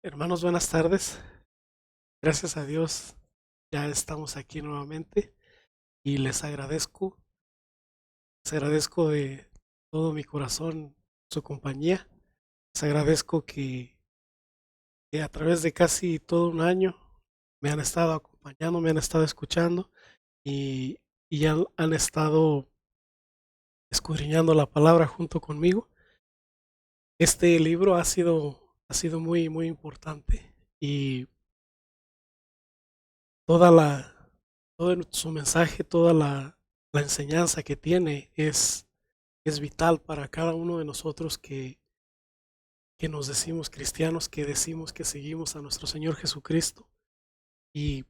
Hermanos, buenas tardes. Gracias a Dios, ya estamos aquí nuevamente y les agradezco de todo mi corazón su compañía. Les agradezco que a través de casi todo un año me han estado acompañando, me han estado escuchando y, y han estado escudriñando la palabra junto conmigo. Este libro ha sido muy, muy importante y toda la, todo su mensaje, toda la enseñanza que tiene es vital para cada uno de nosotros que nos decimos cristianos, que decimos que seguimos a nuestro Señor Jesucristo. Y,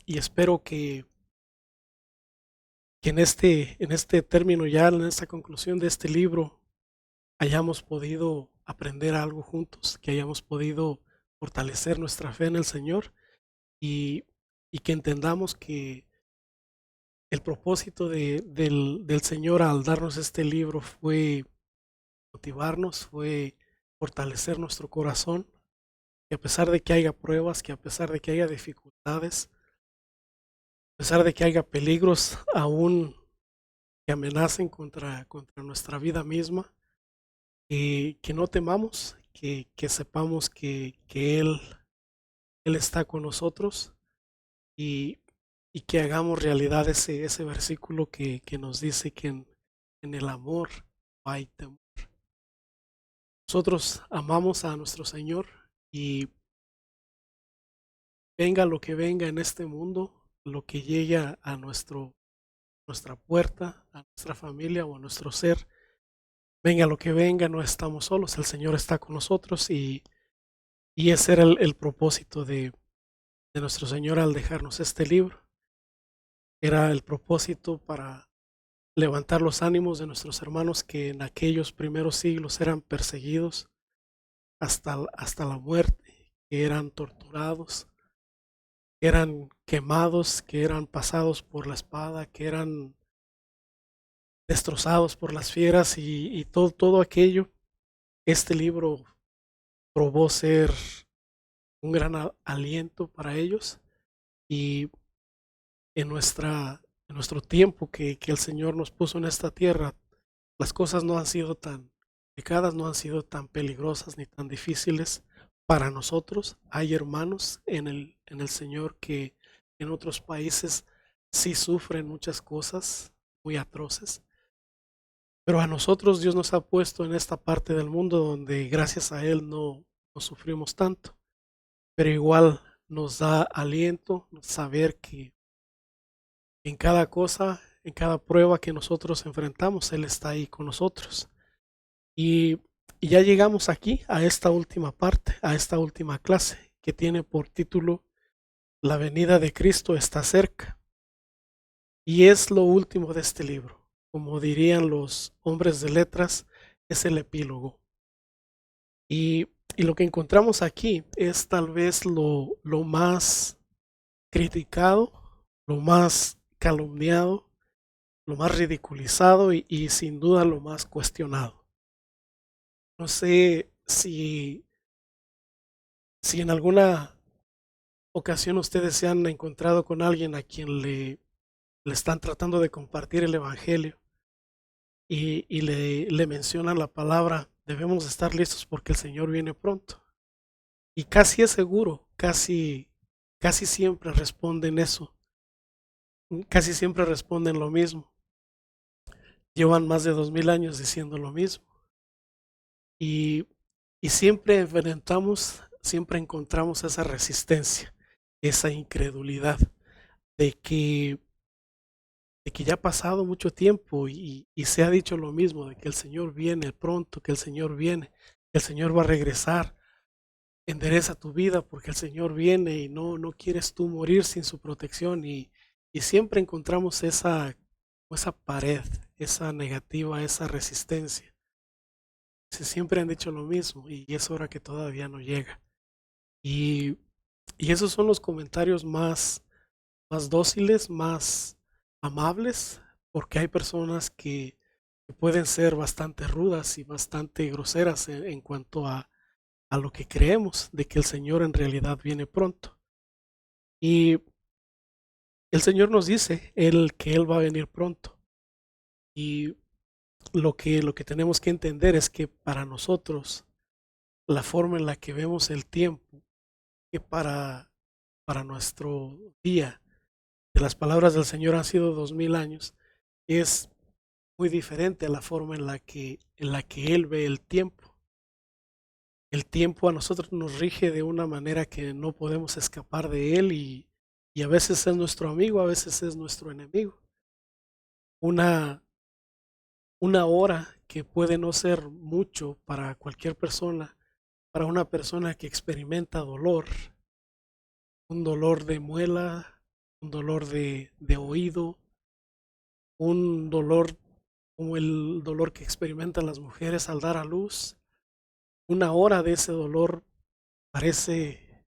y espero que en este término ya, en esta conclusión de este libro, hayamos podido aprender algo juntos, que hayamos podido fortalecer nuestra fe en el Señor y, y que entendamos que el propósito del Señor al darnos este libro fue motivarnos, fue fortalecer nuestro corazón, que a pesar de que haya pruebas, que a pesar de que haya dificultades, a pesar de que haya peligros aún que amenacen contra nuestra vida misma, que no temamos, que sepamos que Él está con nosotros y, y que hagamos realidad ese versículo que nos dice que en el amor no hay temor. Nosotros amamos a nuestro Señor y venga lo que venga en este mundo, lo que llegue a nuestra puerta, a nuestra familia o a nuestro ser, venga lo que venga, no estamos solos, el Señor está con nosotros y ese era el propósito de nuestro Señor al dejarnos este libro. Era el propósito para levantar los ánimos de nuestros hermanos que en aquellos primeros siglos eran perseguidos hasta la muerte, que eran torturados, que eran quemados, que eran pasados por la espada, que eran destrozados por las fieras y todo aquello. Este libro probó ser un gran aliento para ellos y en, en nuestro tiempo que el Señor nos puso en esta tierra, las cosas no han sido tan complicadas, no han sido tan peligrosas ni tan difíciles para nosotros. Hay hermanos en el Señor que en otros países sí sufren muchas cosas muy atroces, pero a nosotros Dios nos ha puesto en esta parte del mundo donde gracias a Él no sufrimos tanto, pero igual nos da aliento saber que en cada cosa, en cada prueba que nosotros enfrentamos, Él está ahí con nosotros. Y, y ya llegamos aquí a esta última parte, a esta última clase que tiene por título La venida de Cristo está cerca. Y es lo último de este libro. Como dirían los hombres de letras, es el epílogo. Y lo que encontramos aquí es tal vez lo más criticado, lo más calumniado, lo más ridiculizado y sin duda lo más cuestionado. No sé si en alguna ocasión ustedes se han encontrado con alguien a quien le están tratando de compartir el Evangelio y le mencionan la palabra, debemos estar listos porque el Señor viene pronto. Y casi es seguro, casi siempre responden eso, casi siempre responden lo mismo. Llevan más de 2000 años diciendo lo mismo. Y, y siempre encontramos esa resistencia, esa incredulidad de que, de que ya ha pasado mucho tiempo y se ha dicho lo mismo, de que el Señor viene pronto, que el Señor viene, que el Señor va a regresar. Endereza tu vida porque el Señor viene y no quieres tú morir sin su protección y siempre encontramos esa pared, esa negativa, esa resistencia. Siempre han dicho lo mismo y es hora que todavía no llega. Y, y esos son los comentarios más dóciles, más amables, porque hay personas que pueden ser bastante rudas y bastante groseras en cuanto a a lo que creemos, de que el Señor en realidad viene pronto. Y el Señor nos dice que Él va a venir pronto. Y lo que tenemos que entender es que para nosotros, la forma en la que vemos el tiempo, que para nuestro día, de las palabras del Señor han sido 2000 años, es muy diferente a la forma en la que Él ve el tiempo. El tiempo a nosotros nos rige de una manera que no podemos escapar de Él y a veces es nuestro amigo, a veces es nuestro enemigo. Una, una hora que puede no ser mucho para cualquier persona, para una persona que experimenta dolor, un dolor de muela, un dolor de oído, un dolor como el dolor que experimentan las mujeres al dar a luz. Una hora de ese dolor parece,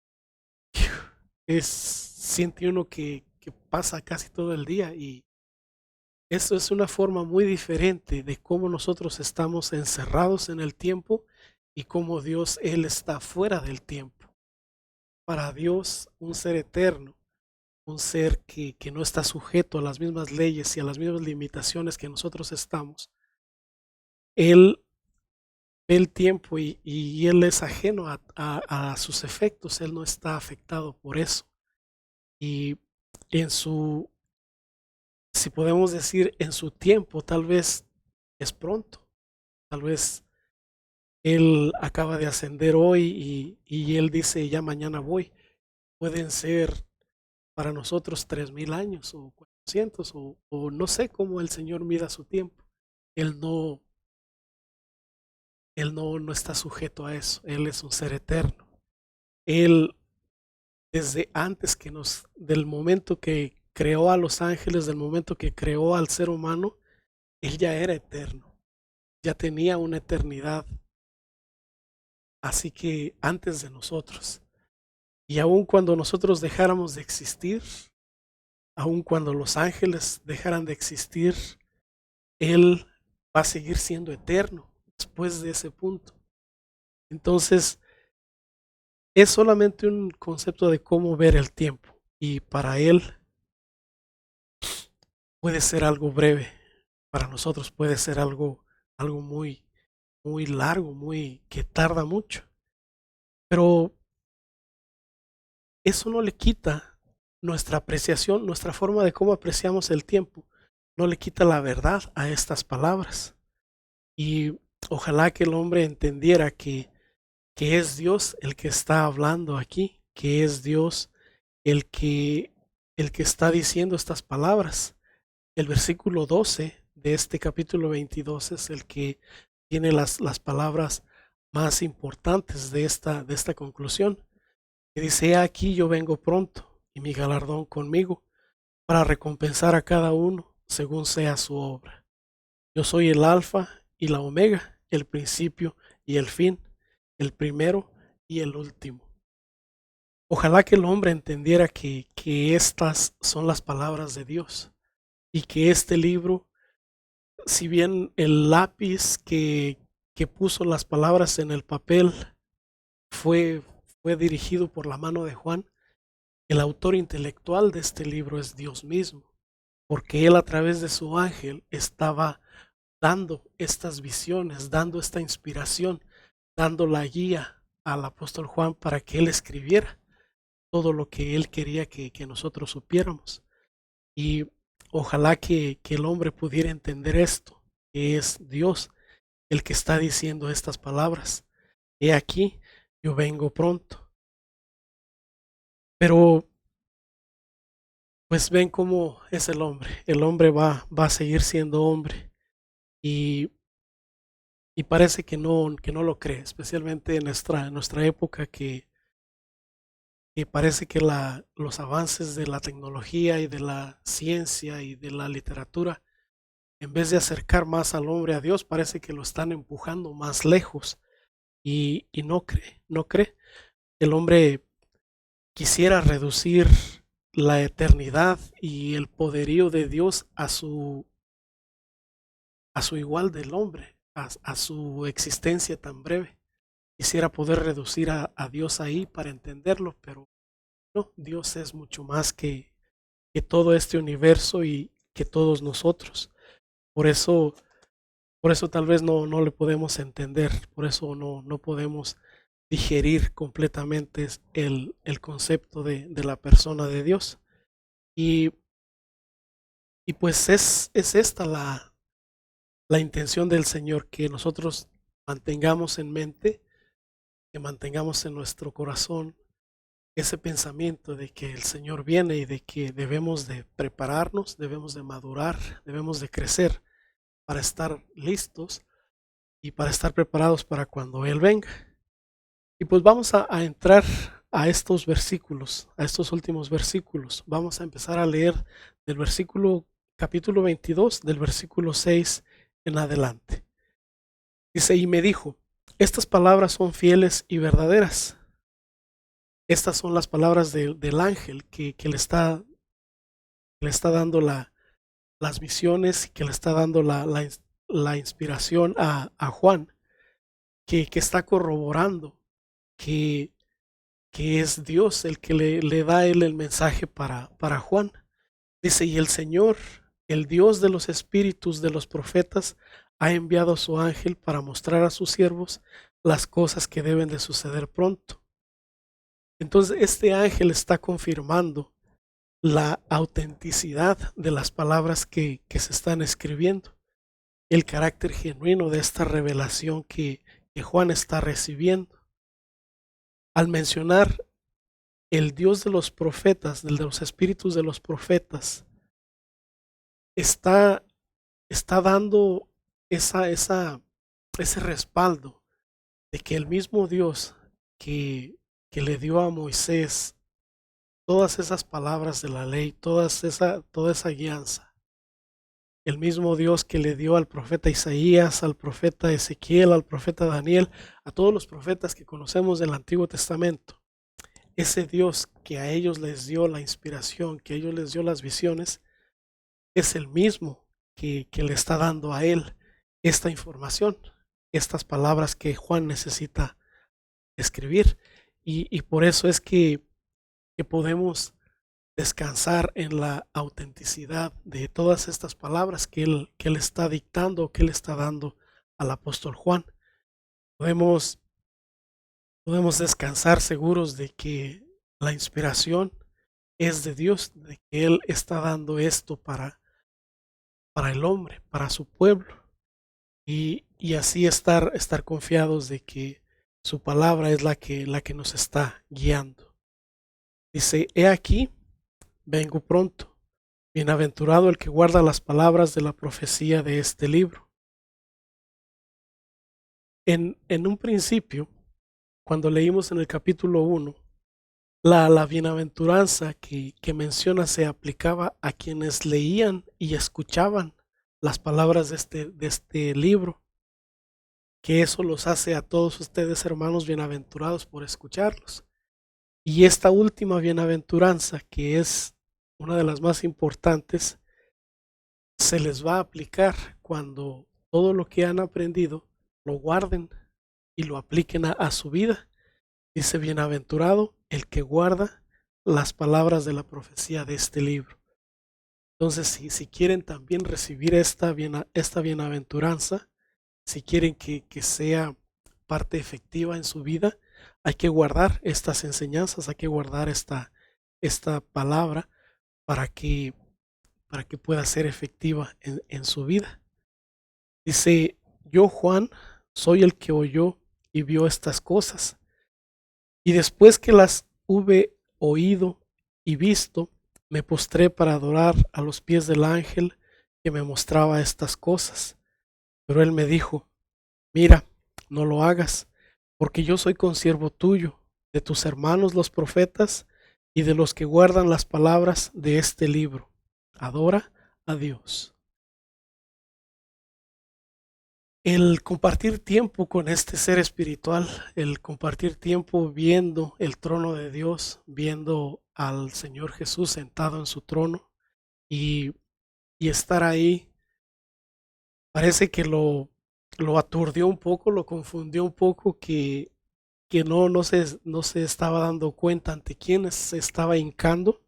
siente uno que pasa casi todo el día, y eso es una forma muy diferente de cómo nosotros estamos encerrados en el tiempo y cómo Dios, Él está fuera del tiempo. Para Dios, un ser eterno, un ser que no está sujeto a las mismas leyes y a las mismas limitaciones que nosotros estamos, Él ve el tiempo y Él es ajeno a sus efectos, Él no está afectado por eso. Y en su, si podemos decir, en su tiempo, tal vez es pronto, tal vez Él acaba de ascender hoy y Él dice, ya mañana voy. Pueden ser para nosotros 3000 años o 400 o no sé cómo el Señor mida su tiempo. Él no, Él no está sujeto a eso. Él es un ser eterno. Él, desde antes del momento que creó a los ángeles, del momento que creó al ser humano, Él ya era eterno. Ya tenía una eternidad. Así que antes de nosotros. Y aun cuando nosotros dejáramos de existir, aun cuando los ángeles dejaran de existir, Él va a seguir siendo eterno después de ese punto. Entonces, es solamente un concepto de cómo ver el tiempo. Y para Él puede ser algo breve. Para nosotros puede ser algo muy, muy largo, que tarda mucho. Pero eso no le quita nuestra apreciación, nuestra forma de cómo apreciamos el tiempo. No le quita la verdad a estas palabras. Y ojalá que el hombre entendiera que es Dios el que está hablando aquí, que es Dios el que, el que está diciendo estas palabras. El versículo 12 de este capítulo 22 es el que tiene las palabras más importantes de esta conclusión. Que dice: "He aquí yo vengo pronto, y mi galardón conmigo, para recompensar a cada uno según sea su obra. Yo soy el Alfa y la Omega, el principio y el fin, el primero y el último". Ojalá que el hombre entendiera que estas son las palabras de Dios y que este libro, si bien el lápiz que puso las palabras en el papel fue, fue dirigido por la mano de Juan, el autor intelectual de este libro es Dios mismo, porque él a través de su ángel estaba dando estas visiones, dando esta inspiración, dando la guía al apóstol Juan para que él escribiera todo lo que él quería que nosotros supiéramos. Y ojalá que el hombre pudiera entender esto, que es Dios el que está diciendo estas palabras. He aquí, yo vengo pronto. Pero pues ven cómo es el hombre. El hombre va a seguir siendo hombre y, y parece que no lo cree, especialmente en nuestra época que parece que los avances de la tecnología y de la ciencia y de la literatura, en vez de acercar más al hombre a Dios, parece que lo están empujando más lejos y no cree. El hombre quisiera reducir la eternidad y el poderío de Dios a su igual del hombre, a su existencia tan breve. quisiera poder reducir a Dios ahí para entenderlo, pero no, Dios es mucho más que todo este universo y que todos nosotros. Por eso, por eso tal vez no le podemos entender, por eso no podemos digerir completamente el concepto de la persona de Dios. Y, y pues es esta la intención del Señor, que nosotros mantengamos en mente, que mantengamos en nuestro corazón ese pensamiento de que el Señor viene y de que debemos de prepararnos, debemos de madurar, debemos de crecer para estar listos y para estar preparados para cuando Él venga. Y pues vamos a entrar a estos versículos, a estos últimos versículos. Vamos a empezar a leer del versículo capítulo 22, del versículo 6 en adelante. Dice, y me dijo, estas palabras son fieles y verdaderas. Estas son las palabras del ángel que le está dando las visiones, que le está dando la inspiración a Juan, que está corroborando que, que es Dios el que le da a él el mensaje para Juan. Dice, y el Señor, el Dios de los espíritus de los profetas, ha enviado a su ángel para mostrar a sus siervos las cosas que deben de suceder pronto. Entonces, este ángel está confirmando la autenticidad de las palabras que se están escribiendo, el carácter genuino de esta revelación que Juan está recibiendo. Al mencionar el Dios de los profetas, de los espíritus de los profetas, está, está dando ese respaldo de que el mismo Dios que le dio a Moisés todas esas palabras de la ley, toda esa guianza, el mismo Dios que le dio al profeta Isaías, al profeta Ezequiel, al profeta Daniel, a todos los profetas que conocemos del Antiguo Testamento, ese Dios que a ellos les dio la inspiración, que a ellos les dio las visiones, es el mismo que le está dando a él esta información, estas palabras que Juan necesita escribir. Y por eso es que podemos descansar en la autenticidad de todas estas palabras que él está dictando, que él está dando al apóstol Juan. Podemos, podemos descansar seguros de que la inspiración es de Dios, de que Él está dando esto para el hombre, para su pueblo, y así estar confiados de que su palabra es la que nos está guiando. Dice, he aquí, vengo pronto. Bienaventurado el que guarda las palabras de la profecía de este libro. En un principio, cuando leímos en el capítulo 1, la bienaventuranza que menciona se aplicaba a quienes leían y escuchaban las palabras de este libro, que eso los hace a todos ustedes, hermanos, bienaventurados por escucharlos. Y esta última bienaventuranza, que es una de las más importantes, se les va a aplicar cuando todo lo que han aprendido lo guarden y lo apliquen a su vida. Dice, bienaventurado el que guarda las palabras de la profecía de este libro. Entonces, si quieren también recibir esta bienaventuranza, si quieren que sea parte efectiva en su vida, hay que guardar estas enseñanzas, hay que guardar esta palabra para que pueda ser efectiva en su vida. Dice, yo Juan soy el que oyó y vio estas cosas. Y después que las hube oído y visto, me postré para adorar a los pies del ángel que me mostraba estas cosas. Pero él me dijo, mira, no lo hagas, porque yo soy consiervo tuyo, de tus hermanos los profetas y de los que guardan las palabras de este libro. Adora a Dios. El compartir tiempo con este ser espiritual, el compartir tiempo viendo el trono de Dios, viendo al Señor Jesús sentado en su trono y, y estar ahí, parece que lo aturdió un poco, lo confundió un poco, que que no se estaba dando cuenta ante quiénes se estaba hincando,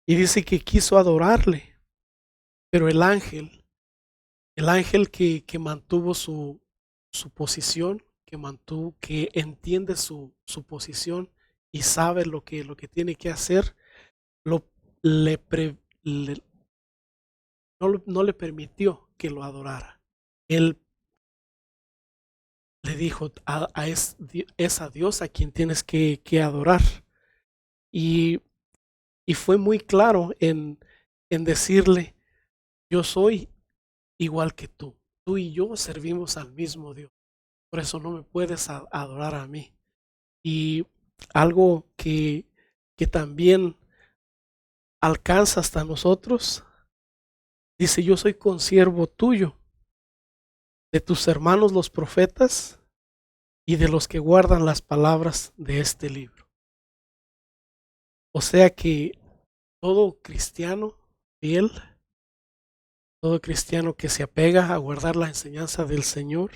y dice que quiso adorarle, pero el ángel que mantuvo su posición, que entiende su posición y sabe lo que tiene que hacer, lo, le, pre- le- no le permitió que lo adorara. Él le dijo, es a Dios a quien tienes que adorar. Y, y fue muy claro en decirle, yo soy igual que tú. Tú y yo servimos al mismo Dios. Por eso no me puedes adorar a mí. Y algo que también alcanza hasta nosotros, dice, yo soy consiervo tuyo, de tus hermanos los profetas y de los que guardan las palabras de este libro. O sea que todo cristiano fiel, todo cristiano que se apega a guardar la enseñanza del Señor,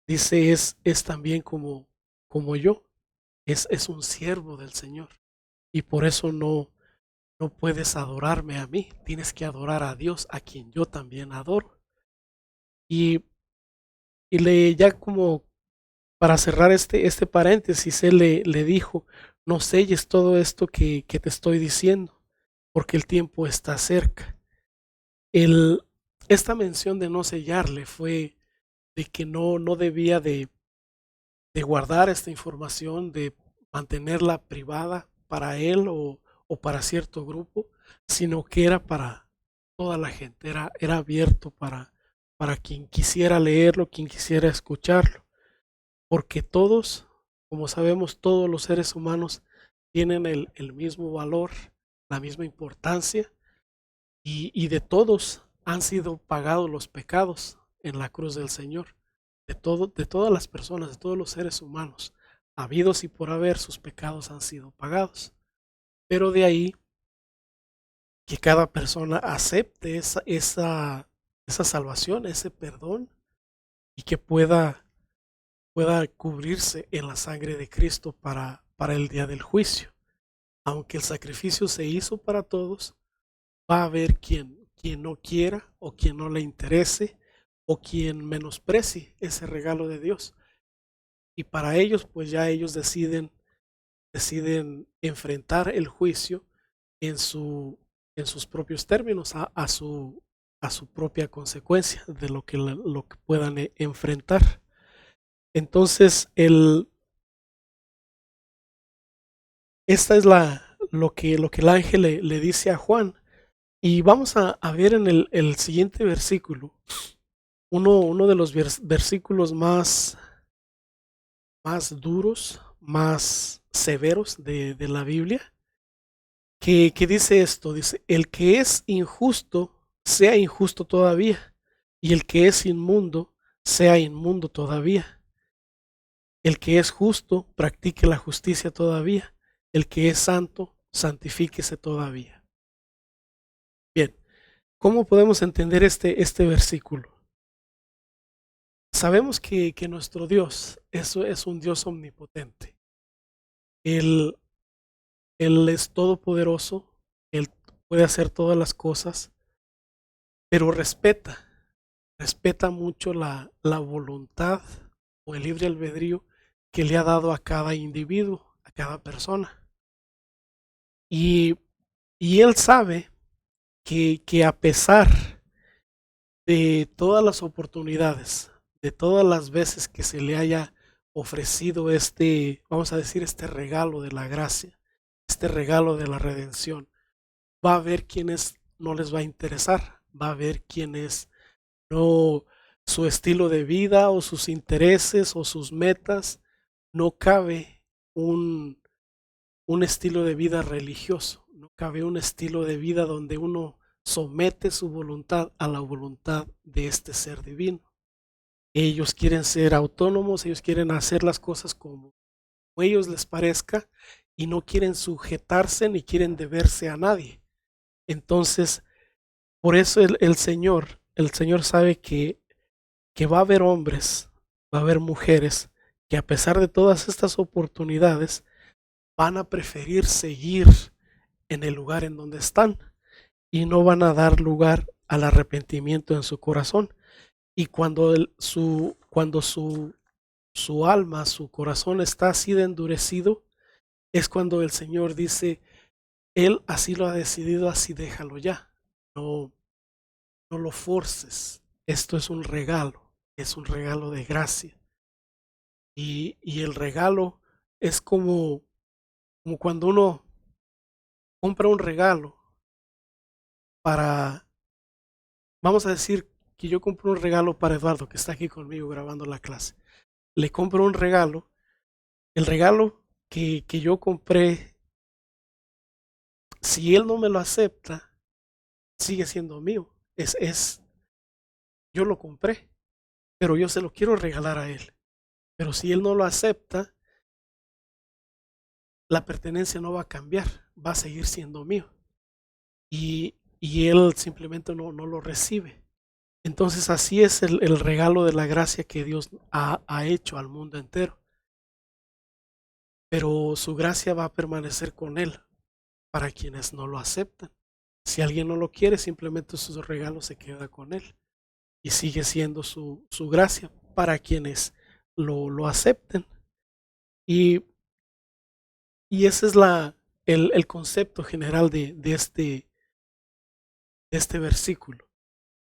dice, es también como yo, es un siervo del Señor. Y por eso no puedes adorarme a mí, tienes que adorar a Dios, a quien yo también adoro. Y, ya como para cerrar este paréntesis, él le dijo, no selles todo esto que te estoy diciendo, porque el tiempo está cerca. El, esta mención de no sellarle fue de que no debía de guardar esta información, de mantenerla privada para él o para cierto grupo, sino que era para toda la gente, era abierto para quien quisiera leerlo, quien quisiera escucharlo, porque todos, como sabemos, todos los seres humanos tienen el mismo valor, la misma importancia, y de todos han sido pagados los pecados en la cruz del Señor, de todas las personas, de todos los seres humanos, habidos y por haber, sus pecados han sido pagados. Pero de ahí que cada persona acepte esa salvación, ese perdón, y que pueda cubrirse en la sangre de Cristo para el día del juicio. Aunque el sacrificio se hizo para todos, va a haber quien no quiera o quien no le interese o quien menosprecie ese regalo de Dios. Y para ellos, pues ya ellos deciden enfrentar el juicio en, en sus propios términos, a su propia consecuencia de lo que puedan enfrentar. Entonces, esta es lo que el ángel le dice a Juan. Y vamos a ver en el siguiente versículo, uno de los versículos más duros, más severos de la Biblia, que dice esto, dice, el que es injusto, sea injusto todavía, y el que es inmundo, sea inmundo todavía. El que es justo, practique la justicia todavía. El que es santo, santifíquese todavía. Bien, ¿cómo podemos entender este versículo? Sabemos que nuestro Dios es un Dios omnipotente. Él, él es todopoderoso, Él puede hacer todas las cosas, pero respeta mucho la voluntad o el libre albedrío que le ha dado a cada individuo, a cada persona. Y, y Él sabe que a pesar de todas las oportunidades, de todas las veces que se le haya ofrecido vamos a decir, este regalo de la gracia, este regalo de la redención, va a haber quienes no les va a interesar, va a haber quienes no, su estilo de vida o sus intereses o sus metas, no cabe un estilo de vida religioso, no cabe un estilo de vida donde uno somete su voluntad a la voluntad de este ser divino. Ellos quieren ser autónomos, ellos quieren hacer las cosas como ellos les parezca y no quieren sujetarse ni quieren deberse a nadie. Entonces, por eso el Señor sabe que va a haber hombres, va a haber mujeres que a pesar de todas estas oportunidades, van a preferir seguir en el lugar en donde están y no van a dar lugar al arrepentimiento en su corazón. Y cuando, su alma, su corazón está así de endurecido, es cuando el Señor dice, Él así lo ha decidido, así déjalo ya. No, no lo forces. Esto es un regalo de gracia. Y el regalo es como cuando uno compra un regalo para, vamos a decir que yo compro un regalo para Eduardo, que está aquí conmigo grabando la clase. Le compro un regalo, el regalo que yo compré, si él no me lo acepta, sigue siendo mío. Yo lo compré, pero yo se lo quiero regalar a él. Pero si él no lo acepta, la pertenencia no va a cambiar, va a seguir siendo mío. Y él simplemente no lo recibe. Entonces así es el regalo de la gracia que Dios ha hecho al mundo entero. Pero su gracia va a permanecer con él para quienes no lo aceptan. Si alguien no lo quiere, simplemente su regalo se queda con él y sigue siendo su gracia para quienes lo acepten. Y, y ese es el concepto general de este versículo,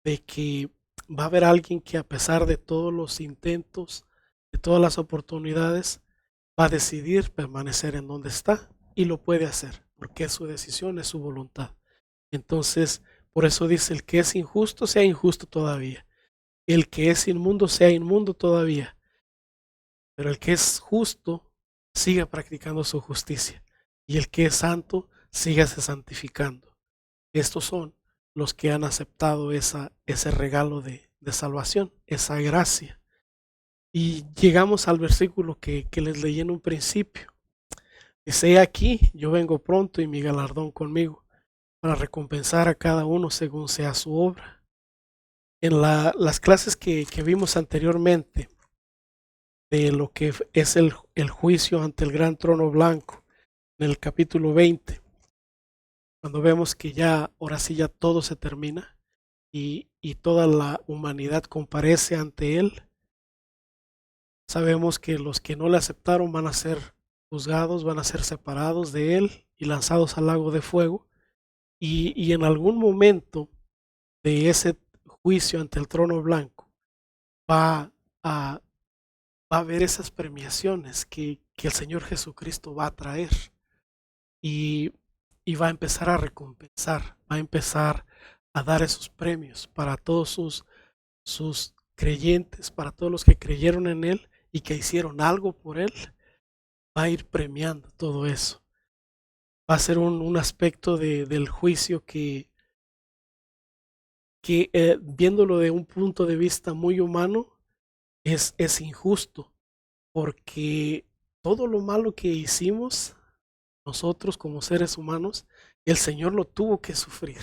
de que va a haber alguien que a pesar de todos los intentos, de todas las oportunidades, va a decidir permanecer en donde está y lo puede hacer, porque es su decisión, es su voluntad. Entonces, por eso dice, el que es injusto, sea injusto todavía. El que es inmundo, sea inmundo todavía. Pero el que es justo, siga practicando su justicia. Y el que es santo, sígase santificando. Estos son los que han aceptado ese regalo de salvación, esa gracia. Y llegamos al versículo que les leí en un principio. Dice, aquí, yo vengo pronto y mi galardón conmigo, para recompensar a cada uno según sea su obra. En las clases que vimos anteriormente, de lo que es el juicio ante el gran trono blanco, en el capítulo 20, cuando vemos que ya, ahora sí ya todo se termina y toda la humanidad comparece ante él, sabemos que los que no le aceptaron van a ser juzgados, van a ser separados de él y lanzados al lago de fuego. Y en algún momento de ese juicio ante el trono blanco va a, va a haber esas premiaciones que el Señor Jesucristo va a traer y, y va a empezar a recompensar, va a empezar a dar esos premios para todos sus creyentes, para todos los que creyeron en Él y que hicieron algo por Él, va a ir premiando todo eso. Va a ser un aspecto del juicio que viéndolo de un punto de vista muy humano, es injusto, porque todo lo malo que hicimos nosotros como seres humanos, el Señor lo tuvo que sufrir.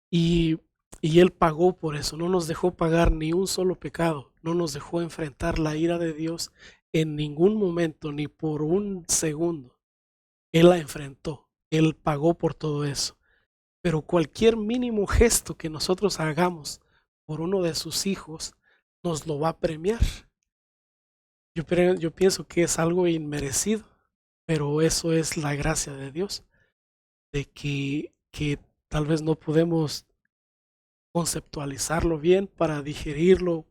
Y, y Él pagó por eso, no nos dejó pagar ni un solo pecado, no nos dejó enfrentar la ira de Dios en ningún momento, ni por un segundo. Él la enfrentó, Él pagó por todo eso. Pero cualquier mínimo gesto que nosotros hagamos por uno de sus hijos, nos lo va a premiar. Yo pienso que es algo inmerecido, pero eso es la gracia de Dios, de que tal vez no podemos conceptualizarlo bien para digerirlo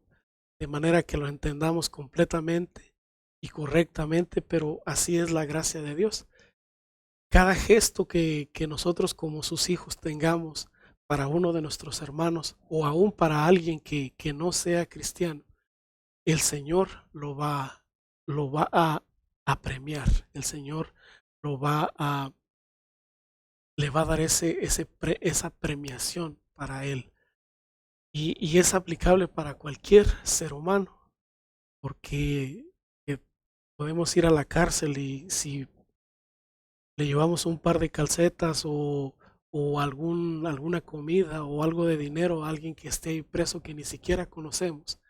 de manera que lo entendamos completamente y correctamente, pero así es la gracia de Dios. Cada gesto que nosotros como sus hijos tengamos para uno de nuestros hermanos o aún para alguien que no sea cristiano, el Señor lo va a premiar, el Señor lo va a, le va a dar esa premiación para él. Y es aplicable para cualquier ser humano, porque podemos ir a la cárcel y si le llevamos un par de calcetas o alguna comida o algo de dinero a alguien que esté ahí preso que ni siquiera conocemos,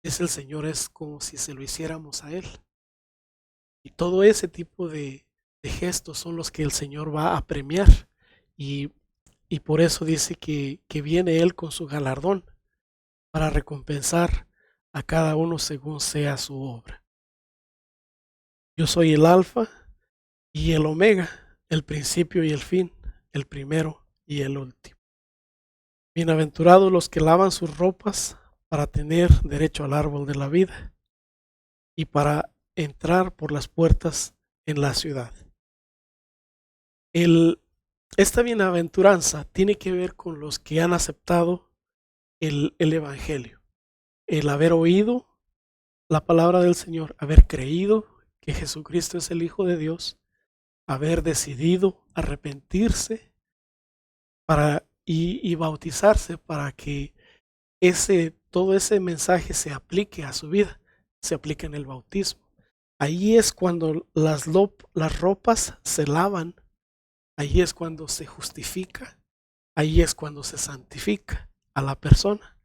es el Señor, es como si se lo hiciéramos a Él. Y todo ese tipo de gestos son los que el Señor va a premiar. Y, y por eso dice que viene Él con su galardón para recompensar a cada uno según sea su obra. Yo soy el Alfa y el Omega, el principio y el fin, el primero y el último. Bienaventurados los que lavan sus ropas para tener derecho al árbol de la vida y para entrar por las puertas en la ciudad. Esta bienaventuranza tiene que ver con los que han aceptado el Evangelio, el haber oído la palabra del Señor, haber creído que Jesucristo es el Hijo de Dios, haber decidido arrepentirse y bautizarse para que todo ese mensaje se aplique a su vida, se aplique en el bautismo. Ahí es cuando las ropas se lavan, ahí es cuando se justifica, ahí es cuando se santifica a la persona.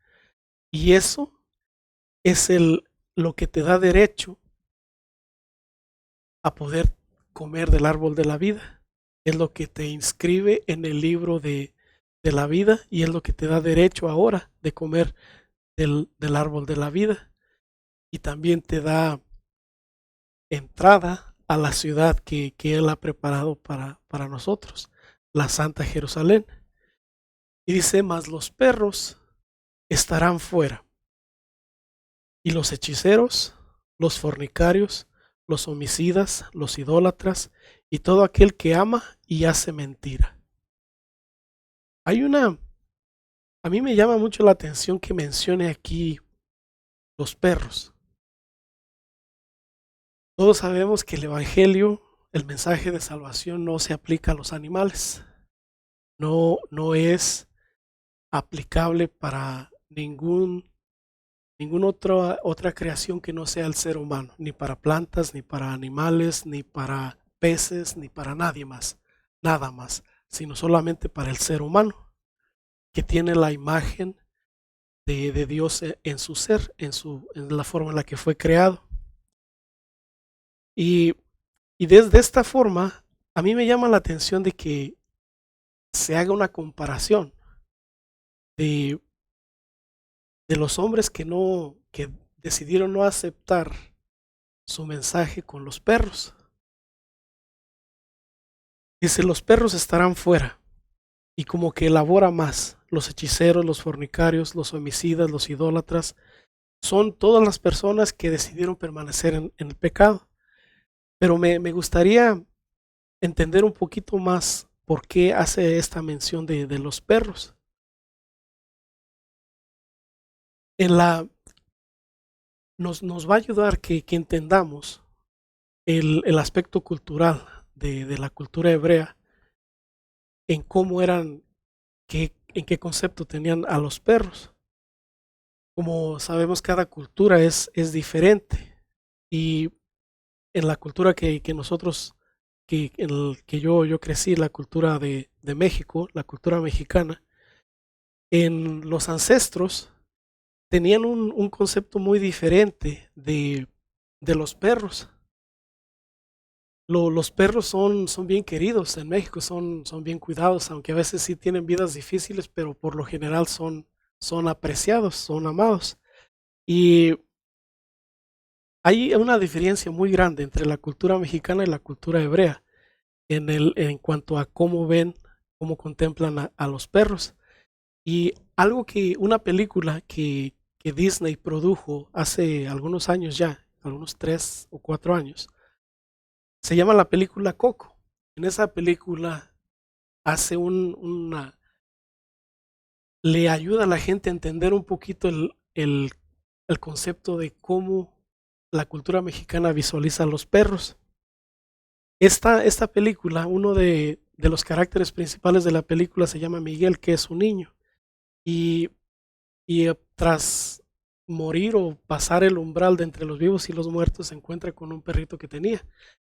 Y eso es lo que te da derecho a poder comer del árbol de la vida. Es lo que te inscribe en el libro de la vida y es lo que te da derecho ahora de comer del árbol de la vida. Y también te da entrada a la ciudad que Él ha preparado para nosotros, la Santa Jerusalén. Y dice, mas los perros estarán fuera, y los hechiceros, los fornicarios, los homicidas, los idólatras, y todo aquel que ama y hace mentira. A mí me llama mucho la atención que mencione aquí los perros. Todos sabemos que el Evangelio, el mensaje de salvación, no se aplica a los animales. No es aplicable para ninguna otra creación que no sea el ser humano, ni para plantas, ni para animales, ni para peces, ni para nadie más, nada más, sino solamente para el ser humano, que tiene la imagen de Dios en su ser, en la forma en la que fue creado. Y desde esta forma, a mí me llama la atención de que se haga una comparación de los hombres que decidieron no aceptar su mensaje con los perros. Dice, los perros estarán fuera, y como que elabora más, los hechiceros, los fornicarios, los homicidas, los idólatras, son todas las personas que decidieron permanecer en el pecado. Pero me gustaría entender un poquito más por qué hace esta mención de los perros. Nos va a ayudar que entendamos el aspecto cultural de la cultura hebrea, en cómo eran, en qué concepto tenían a los perros. Como sabemos, cada cultura es diferente, y en la cultura que nosotros, que yo crecí, la cultura de México, la cultura mexicana, en los ancestros tenían un concepto muy diferente de los perros. Los perros son bien queridos en México, son bien cuidados, aunque a veces sí tienen vidas difíciles, pero por lo general son apreciados, son amados. Y hay una diferencia muy grande entre la cultura mexicana y la cultura hebrea en cuanto a cómo ven, cómo contemplan a los perros. Y una película que Disney produjo hace algunos años ya, algunos 3 o 4 años, se llama la película Coco. En esa película hace le ayuda a la gente a entender un poquito el concepto de cómo la cultura mexicana visualiza a los perros. Esta película, uno de los caracteres principales de la película se llama Miguel, que es un niño. Y tras morir o pasar el umbral de entre los vivos y los muertos, se encuentra con un perrito que tenía,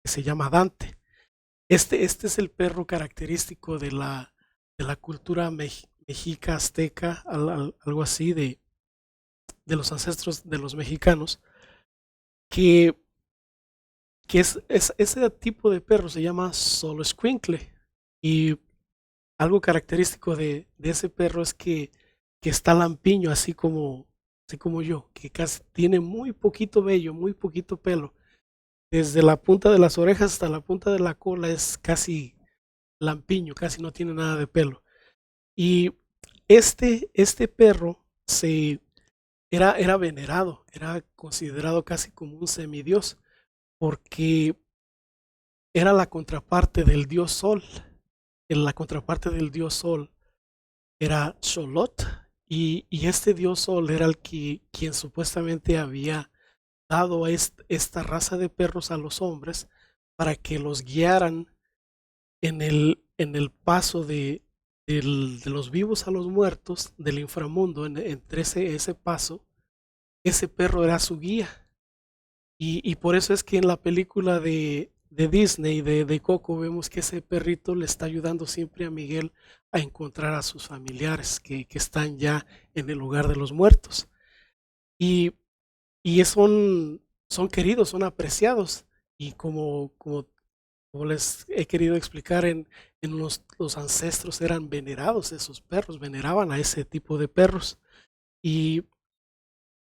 que se llama Dante. Este es el perro característico de la cultura mexica, azteca, algo así, de los ancestros de los mexicanos, que que ese tipo de perro se llama Solo Squinkle. Y algo característico de ese perro es que está lampiño, así como yo, que casi tiene muy poquito vello, muy poquito pelo. Desde la punta de las orejas hasta la punta de la cola es casi lampiño, casi no tiene nada de pelo. Y este perro era venerado, era considerado casi como un semidios, porque era la contraparte del dios Sol. En la contraparte del dios Sol era Xolotl, y este dios Sol era quien supuestamente había dado esta raza de perros a los hombres para que los guiaran en el paso de los vivos a los muertos, del inframundo, entre ese paso. Ese perro era su guía. Y por eso es que en la película de Disney, de Coco, vemos que ese perrito le está ayudando siempre a Miguel a encontrar a sus familiares que están ya en el lugar de los muertos. Y, son queridos, son apreciados. Y como les he querido explicar, en los ancestros eran venerados esos perros, veneraban a ese tipo de perros. Y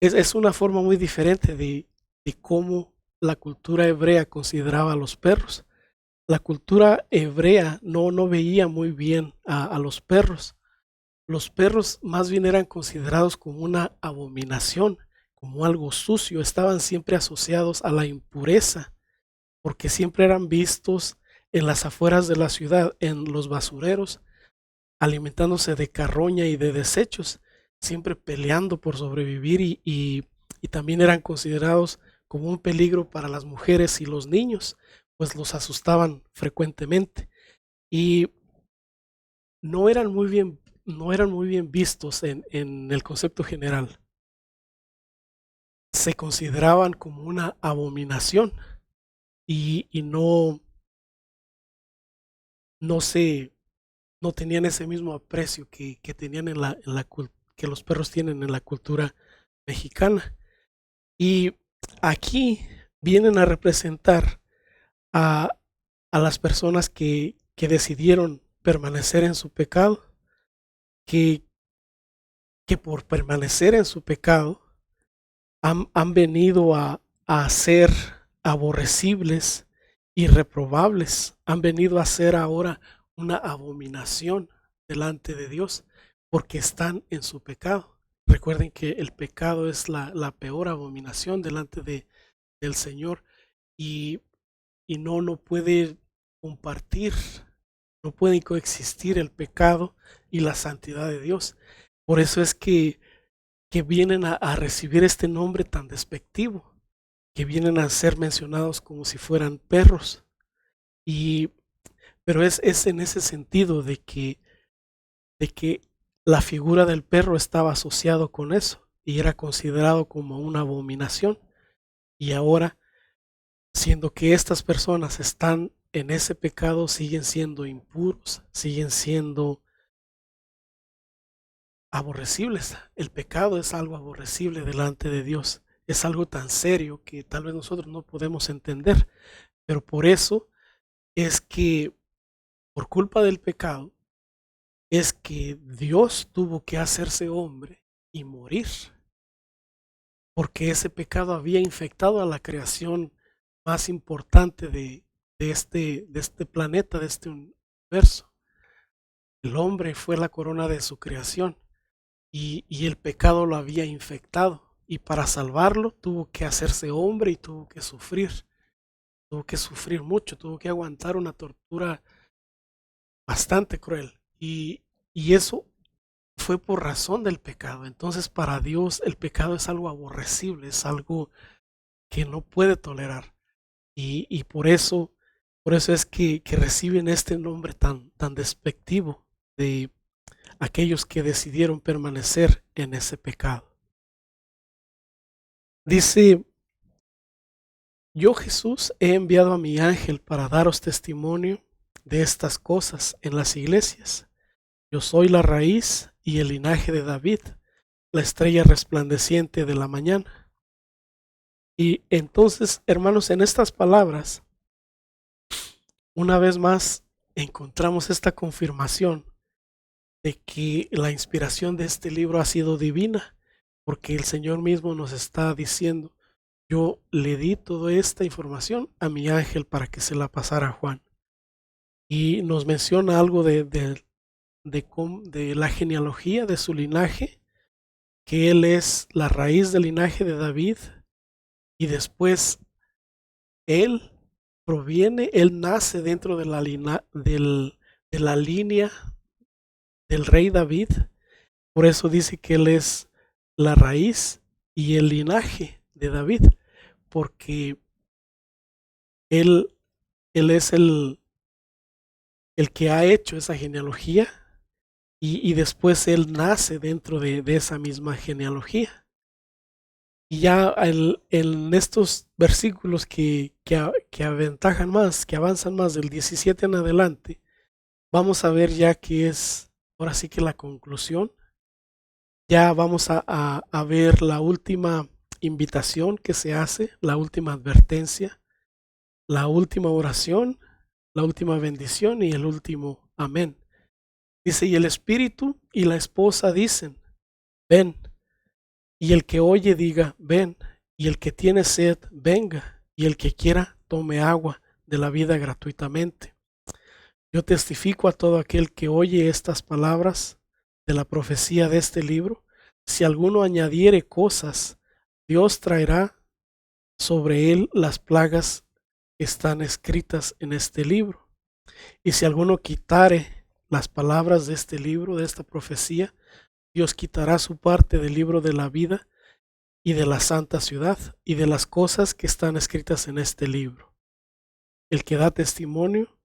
es una forma muy diferente de cómo la cultura hebrea consideraba a los perros. La cultura hebrea no veía muy bien a los perros. Los perros más bien eran considerados como una abominación, como algo sucio, estaban siempre asociados a la impureza, porque siempre eran vistos en las afueras de la ciudad, en los basureros, alimentándose de carroña y de desechos, siempre peleando por sobrevivir, y también eran considerados como un peligro para las mujeres y los niños, pues los asustaban frecuentemente y no eran muy bien, no eran muy bien vistos en el concepto general. Se consideraban como una abominación y no se no tenían ese mismo aprecio que tenían que los perros tienen en la cultura mexicana. Y aquí vienen a representar a, a las personas que decidieron permanecer en su pecado, que, que por permanecer en su pecado han venido a ser aborrecibles y reprobables, han venido a ser ahora una abominación delante de Dios porque están en su pecado. Recuerden que el pecado es la peor abominación delante del Señor, y, y no puede compartir, no pueden coexistir el pecado y la santidad de Dios. Por eso es que vienen a recibir este nombre tan despectivo, que vienen a ser mencionados como si fueran perros. Y, pero es en ese sentido de que la figura del perro estaba asociado con eso y era considerado como una abominación. Y ahora, siendo que estas personas están en ese pecado, siguen siendo impuros, siguen siendo aborrecibles. El pecado es algo aborrecible delante de Dios. Es algo tan serio que tal vez nosotros no podemos entender. Pero por eso es que, por culpa del pecado, es que Dios tuvo que hacerse hombre y morir, porque ese pecado había infectado a la creación más importante de este planeta, de este universo. El hombre fue la corona de su creación, y el pecado lo había infectado. Y para salvarlo tuvo que hacerse hombre y tuvo que sufrir mucho, tuvo que aguantar una tortura bastante cruel. Y eso fue por razón del pecado. Entonces para Dios el pecado es algo aborrecible, es algo que no puede tolerar. Y por eso es que reciben este nombre tan despectivo de aquellos que decidieron permanecer en ese pecado. Dice: yo, Jesús, he enviado a mi ángel para daros testimonio de estas cosas en las iglesias. Yo soy la raíz y el linaje de David, la estrella resplandeciente de la mañana. Y entonces, hermanos, en estas palabras, una vez más, encontramos esta confirmación de que la inspiración de este libro ha sido divina, porque el Señor mismo nos está diciendo, yo le di toda esta información a mi ángel para que se la pasara a Juan. Y nos menciona algo de la genealogía de su linaje, que él es la raíz del linaje de David, y después él él nace dentro de de la línea del rey David. Por eso dice que él es la raíz y el linaje de David, porque él, él es el que ha hecho esa genealogía y después él nace dentro de esa misma genealogía. Y ya en estos versículos que aventajan más, que avanzan más del 17 en adelante, vamos a ver ya que es ahora sí que la conclusión. Ya vamos a ver la última invitación que se hace, la última advertencia, la última oración, la última bendición y el último amén. Dice, y el espíritu y la esposa dicen, ven. Y el que oye diga, ven. Y el que tiene sed, venga. Y el que quiera, tome agua de la vida gratuitamente. Yo testifico a todo aquel que oye estas palabras de la profecía de este libro. Si alguno añadiere cosas, Dios traerá sobre él las plagas que están escritas en este libro. Y si alguno quitare las palabras de este libro, de esta profecía, Dios quitará su parte del libro de la vida y de la santa ciudad y de las cosas que están escritas en este libro. El que da testimonio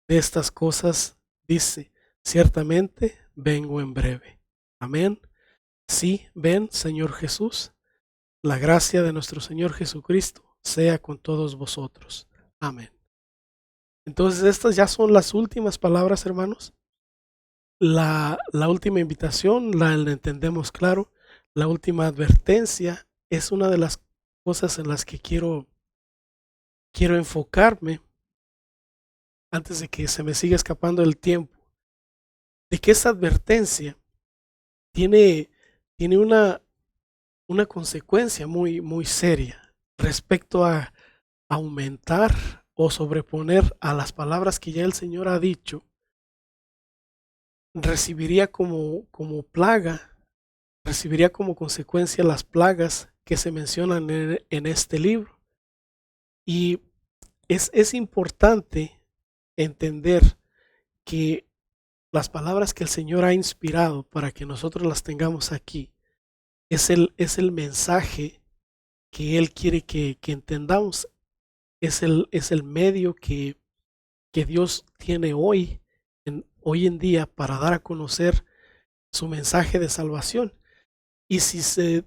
de estas cosas dice, ciertamente vengo en breve. Amén. Sí, ven, Señor Jesús. La gracia de nuestro Señor Jesucristo sea con todos vosotros. Amén. Entonces estas ya son las últimas palabras, hermanos. La última invitación la entendemos claro. La última advertencia es una de las cosas en las que quiero enfocarme antes de que se me siga escapando el tiempo. De que esa advertencia tiene, tiene una consecuencia muy seria respecto a aumentar o sobreponer a las palabras que ya el Señor ha dicho. Recibiría como plaga, recibiría como consecuencia las plagas que se mencionan en este libro. Y es importante entender que las palabras que el Señor ha inspirado para que nosotros las tengamos aquí es el mensaje que Él quiere que entendamos, es el medio que Dios tiene hoy en día para dar a conocer su mensaje de salvación. Y si se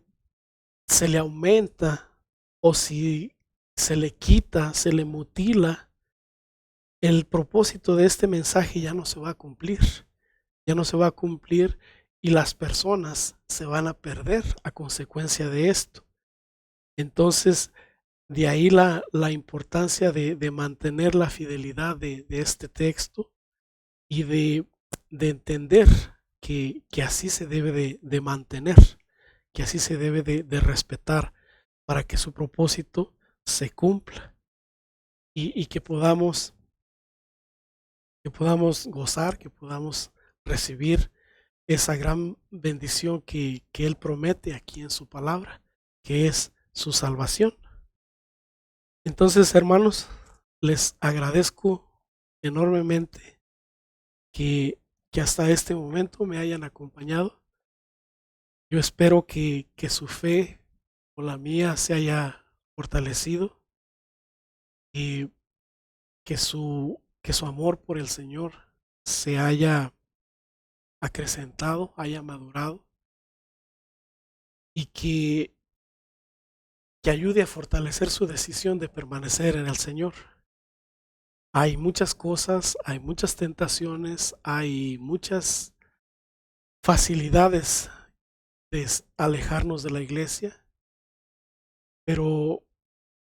le aumenta o si se le quita, se le mutila, el propósito de este mensaje ya no se va a cumplir, ya no se va a cumplir y las personas se van a perder a consecuencia de esto. Entonces, de ahí la importancia de mantener la fidelidad de este texto y de entender que así se debe de mantener, que así se debe de respetar para que su propósito se cumpla y que podamos gozar, que podamos recibir esa gran bendición que Él promete aquí en su palabra, que es su salvación. Entonces, hermanos, les agradezco enormemente que hasta este momento me hayan acompañado. Yo espero que su fe o la mía se haya fortalecido y que su amor por el Señor se haya acrecentado, haya madurado y que ayude a fortalecer su decisión de permanecer en el Señor. Hay muchas cosas, hay muchas tentaciones, hay muchas facilidades de alejarnos de la iglesia, pero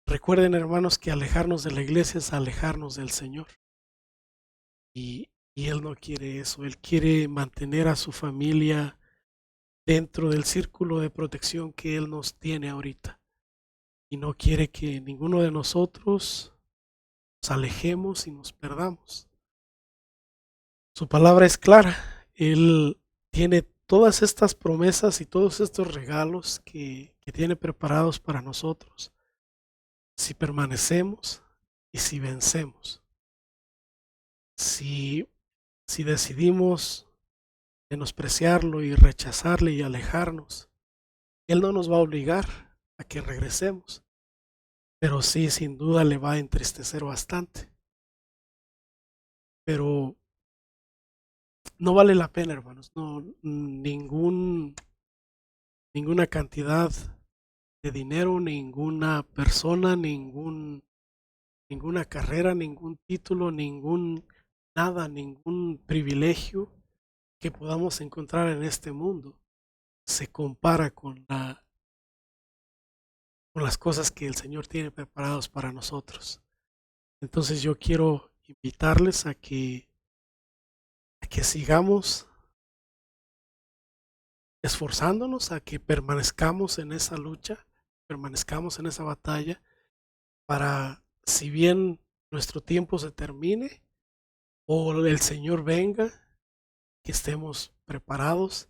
Recuerden, hermanos, que alejarnos de la iglesia es alejarnos del Señor. Y Él no quiere eso. Él quiere mantener a su familia dentro del círculo de protección que Él nos tiene ahorita. Y no quiere que ninguno de nosotros nos alejemos y nos perdamos. Su palabra es clara. Él tiene todas estas promesas y todos estos regalos que tiene preparados para nosotros, si permanecemos y si vencemos. Si, si decidimos menospreciarlo y rechazarle y alejarnos, Él no nos va a obligar a que regresemos, pero sí, sin duda le va a entristecer bastante. Pero no vale la pena, hermanos. No, ninguna cantidad de dinero, ninguna persona, ninguna carrera, ningún título, ningún privilegio que podamos encontrar en este mundo se compara con las cosas que el Señor tiene preparados para nosotros. Entonces yo quiero invitarles a que sigamos esforzándonos, a que permanezcamos en esa lucha, permanezcamos en esa batalla, para, si bien nuestro tiempo se termine o el Señor venga, que estemos preparados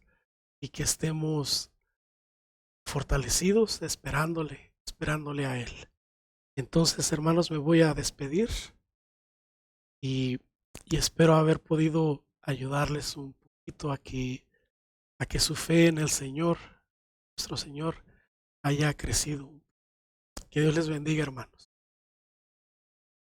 y que estemos fortalecidos esperándole a Él. Entonces, hermanos, me voy a despedir y, y espero haber podido ayudarles un poquito a que su fe en el Señor, nuestro Señor, haya crecido. Que Dios les bendiga, hermanos.